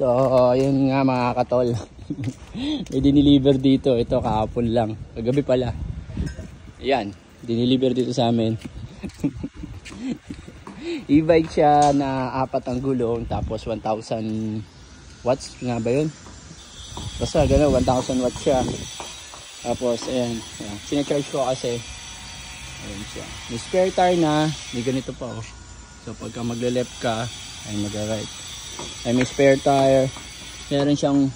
So, yun nga mga katol. May diniliver dito. Ito kahapon lang. Kagabi pala. Ayan. Diniliver dito sa amin. E-bike siya na 4 ang gulong. Tapos 1,000 watts nga ba yun? Basta gano'n, 1,000 watts siya. Tapos, ayan. Sinacharge ko kasi. Ayan siya. May spare tire na. May ganito pa oh. So, pagka magle-left ka, ay mag-right. Ay may spare tire. Meron siyang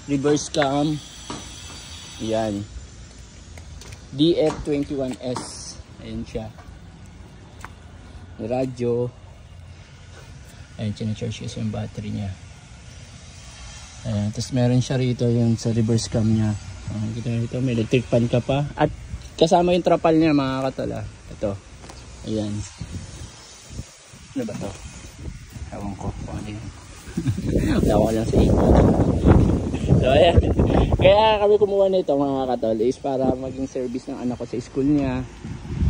reverse cam. Ayan. DF21S. Ayan siya. May radyo. Ayan, sinacharge kasi yung battery niya. Ayan, tapos meron siya rito yung sa reverse cam niya. Kita nyo ito, may electric fan ka pa. At kasama yung trapal niya mga katala. Ito. Ayan. Ano ba ito? Ewan ko kung ano yun. Tawa ko lang sa ito. So ayan. Kaya kami kumuha nito mga katol is para maging service ng anak ko sa school niya.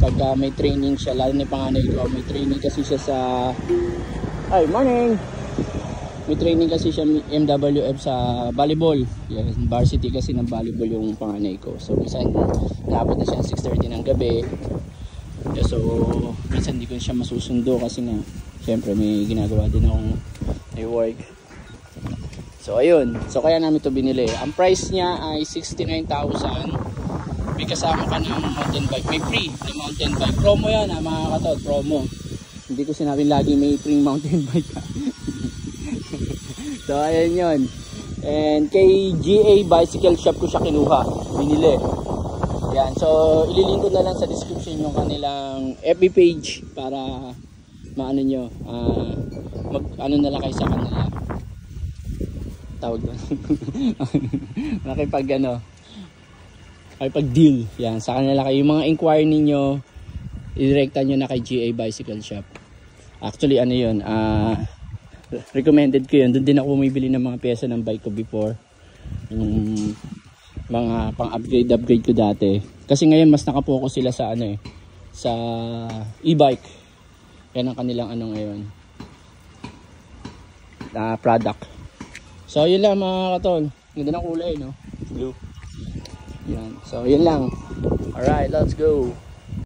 Pagka may training siya, lalo na yung panganay ko, may training kasi siya sa... Ay, morning! May training kasi siya MWF sa volleyball. Yes, varsity kasi ng volleyball yung panganay ko. So, minsan labot na siya 6:30 ng gabi. So, minsan hindi ko siya masusundo kasi nga, syempre may ginagawa din akong may work. So, ayun. So, kaya namin ito binili. Ang price niya ay 69,000. May kasama ka ng mountain bike. May free na mountain bike. Promo yan ha, mga katod. Promo. Hindi ko sinabing lagi may free mountain bike ha. So ayan yun. And kay GA Bicycle Shop ko siya kinuha. Binili. Yan. So ililink ko na lang sa description yung kanilang FB page para maano nyo. Mag ano na lang kayo sa kanila. Tawag doon. Makipag ano. Makipag deal. Yan. Sa kanila kayo. Yung mga inquiry ninyo, i-directan nyo na kay GA Bicycle Shop. Actually ano yun. Recommended ko yun. Doon din ako bumibili ng mga pyesa ng bike ko before. Yung mga pang-upgrade ko dati. Kasi ngayon mas nakapokus sila sa ano eh. Sa e-bike. Yan ang kanilang ano ngayon. Product. So yun lang mga katol. Ganda ng kulay no. Blue. Yan. So yun lang. Alright, let's go.